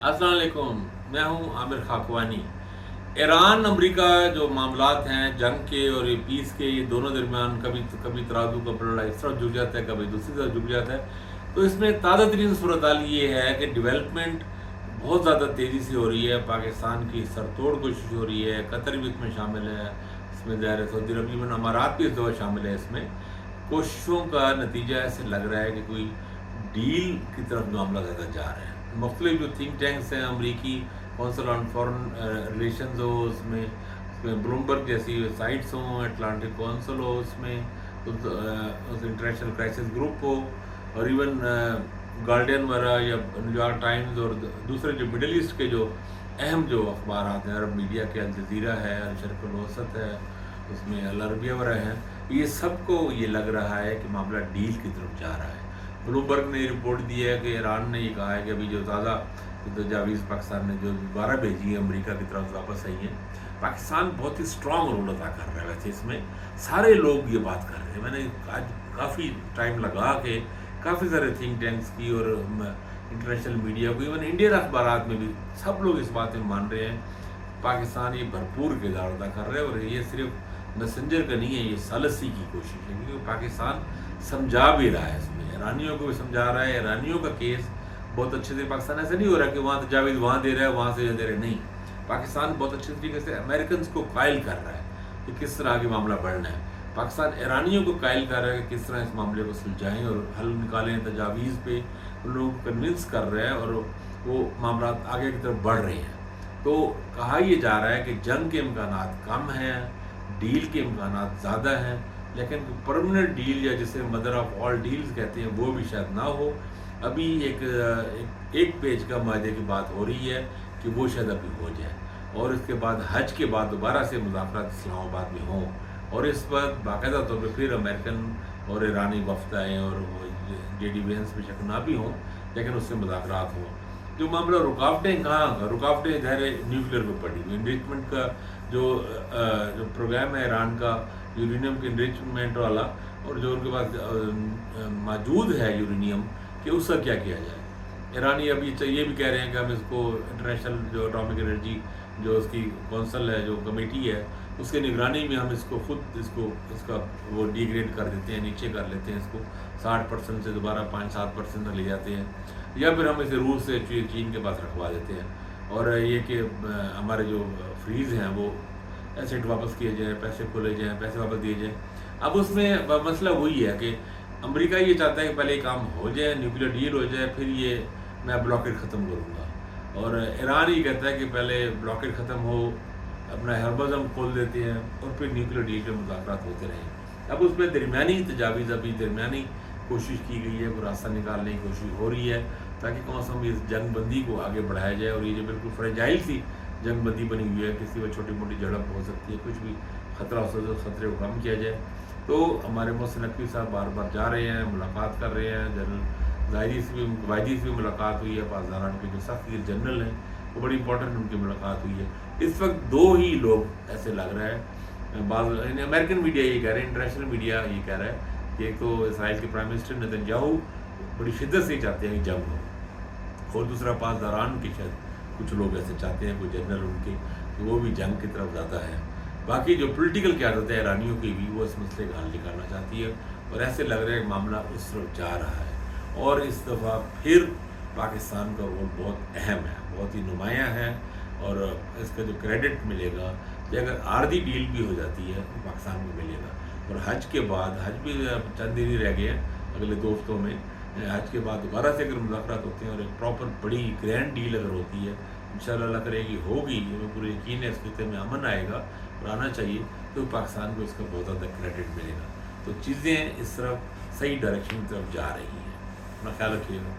अस्सलाम वालेकुम। मैं हूं आमिर खाकवानी। ईरान अमेरिका जो मामलात हैं जंग के और ये पीस के, ये दोनों दरमियान कभी कभी तराजू का पलड़ा इस तरफ झुक जाता है, कभी दूसरी तरफ झुक जाता है। तो इसमें ताज़ा तरीन सूरत हाल ये है कि डेवलपमेंट बहुत ज़्यादा तेज़ी से हो रही है। पाकिस्तान की सरतोड़ कोशिश हो रही है, कतर भी इसमें शामिल है, इसमें ज़ाहिर सऊदी अरब इवन अमारात भी इस दफ़ा शामिल है। इसमें कोशिशों का नतीजा ऐसे लग रहा है कि कोई डील की तरफ मामला ज़्यादा जा रहा है। मुख्तलिफ जो थिंक टैंक्स हैं, अमरीकी कौंसिल ऑन फॉरेन रिलेशंस हो, उसमें ब्लूमबर्ग जैसी साइट्स हों, अटलांटिक कौंसिल हो, उसमें उस इंटरनेशनल क्राइसिस ग्रुप हो, और इवन गार्डियन वगैरह या न्यूयॉर्क टाइम्स और दूसरे जो मिडल ईस्ट के जो अहम जो अखबार हैं, अरब मीडिया के अल जज़ीरा है, अल शर्क़ अल औसत है, उसमें अल अरबिया वगैरह हैं, ये सबको ये लग रहा है कि मामला डील की तरफ जा रहा है। ब्लूमबर्ग ने रिपोर्ट दी है कि ईरान ने ये कहा है कि अभी जो ताज़ा तजावीज़ पाकिस्तान ने जो दोबारा भेजी है अमेरिका की तरफ वापस आई है, पाकिस्तान बहुत ही स्ट्रॉन्ग रोल अदा कर रहा है। वैसे इसमें सारे लोग ये बात कर रहे हैं। मैंने आज काफ़ी टाइम लगा के काफ़ी सारे थिंक टैंक्स की और इंटरनेशनल मीडिया को, इवन इंडियन अखबार में भी सब लोग इस बात में मान रहे हैं पाकिस्तान ये भरपूर किरदार अदा कर रहा है। और ये सिर्फ मैसेंजर का नहीं है, ये सालसी की कोशिश है, क्योंकि पाकिस्तान समझा भी रहा है। इसमें ईरानियों को भी समझा रहा है। ईरानियों का केस बहुत अच्छे से, पाकिस्तान ऐसा नहीं हो रहा कि वहाँ तजावीज़ वहाँ दे रहा है, वहाँ से दे रहे, नहीं। पाकिस्तान बहुत अच्छे तरीके से अमेरिकन को कायल कर रहा है कि किस तरह आगे मामला बढ़ना है। पाकिस्तान ईरानियों को कायल कर रहा है कि किस तरह इस मामले को सुलझाएँ और हल निकालें। तजावीज़ पे उन लोगों को कन्विंस कर रहे हैं और वो मामला आगे की तरफ बढ़ रहे हैं। तो कहा यह जा रहा है कि जंग के इम्कान कम हैं, डील के इम्कान ज़्यादा हैं, लेकिन परमानेंट डील या जिसे मदर ऑफ ऑल डील्स कहते हैं वो भी शायद ना हो। अभी एक पेज का मायदे की बात हो रही है कि वो शायद अभी हो जाए, और इसके बाद हज के बाद दोबारा से मुज़ाकरात इस्लामाबाद में हों, और इस पर बाकायदा तौर पर फिर अमेरिकन और ईरानी वफ़द आएँ और JD Vance पे शक ना भी हों, लेकिन उससे मुज़ाकरात हों। जो मामला रुकावटें कहाँ, रुकावटें ज़ाहिर न्यूक्लियर पर पड़ी हुई। इनरिचमेंट का जो प्रोग्राम है ईरान का, यूरेनियम के इनरिचमेंट वाला, और जो उनके पास मौजूद है यूरेनियम कि उसका क्या किया जाए। ईरानी अभी ये भी कह रहे हैं कि हम इसको इंटरनेशनल जो एटॉमिक एनर्जी जो उसकी कौंसिल है, जो कमेटी है, उसके निगरानी में हम इसको खुद इसका वो डिग्रेड कर देते हैं, नीचे कर लेते हैं, इसको 60% से दोबारा 5-7% ले जाते हैं, या फिर हम इसे रूस से चीन के पास रखवा देते हैं। और ये कि हमारे जो फ्रीज़ हैं वो एसेट वापस किए जाएँ, पैसे खोले जाएँ, पैसे वापस दिए जाएँ। अब उसमें मसला वही है कि अमेरिका ये चाहता है कि पहले काम हो जाए, न्यूक्लियर डील हो जाए, फिर ये मैं ब्लॉकेट ख़त्म करूँगा। और ईरान ये कहता है कि पहले ब्लॉकेट ख़त्म हो, अपना हर्बज हम खोल देते हैं, और फिर न्यूक्लियर डील पे मुज़ाकरात होते रहें। अब उसमें दरमियानी तजावीज़, अभी दरमियानी कोशिश की गई है, कोई रास्ता निकालने की कोशिश हो रही है, ताकि कम से कम इस जंग बंदी को आगे बढ़ाया जाए। और ये जो बिल्कुल फ्रेजाइल सी जंग बंदी बनी हुई है, किसी में छोटी मोटी झड़प हो सकती है, कुछ भी ख़तरा हो सकता है, ख़तरे को कम किया जाए। तो हमारे मोहसिन नकवी साहब बार बार जा रहे हैं, मुलाकात कर रहे हैं। जनरल वाइदी से भी मुलाकात हुई है। पासदारान के जो सफ़ीर जनरल हैं वो बड़ी इंपॉर्टेंट उनकी मुलाकात हुई है। इस वक्त दो ही लोग ऐसे लग रहा है, अमेरिकन मीडिया ये कह रहे हैं, इंटरनेशनल मीडिया ये कह रहा है कि एक तो इसराइल के प्राइम मिनिस्टर नेतन्याहू बड़ी शिद्दत से चाहते हैं कि जंग हो, और दूसरा पासदारान के शायद कुछ लोग ऐसे चाहते हैं, कोई जनरल उनके, कि वो भी जंग की तरफ ज़्यादा है। बाकी जो पॉलिटिकल क़यादत है ईरानियों की भी, वो इस मसले का हल निकालना चाहती है, और ऐसे लग रहा है कि मामला उस तरफ जा रहा है। और इस दफ़ा फिर पाकिस्तान का रोल बहुत अहम है, बहुत ही नुमायाँ है, और इसका जो क्रेडिट मिलेगा, कि अगर आर्धी डील भी हो जाती है तो पाकिस्तान को मिलेगा। और हज के बाद, हज भी चंद दिन ही रह गए हैं अगले 2 हफ्तों में, हज के बाद दोबारा से अगर मुज़ाकरात होते हैं और एक प्रॉपर बड़ी ग्रैंड डील अगर होती है, इंशाअल्लाह अल्लाह करेगी होगी, हमें पूरे यकीन है इस खिते में अमन आएगा और आना चाहिए, तो पाकिस्तान को इसका बहुत ज़्यादा क्रेडिट मिलेगा। तो चीज़ें इस तरफ सही डायरेक्शन की तरफ जा रही हैं। अपना ख्याल रखिएगा।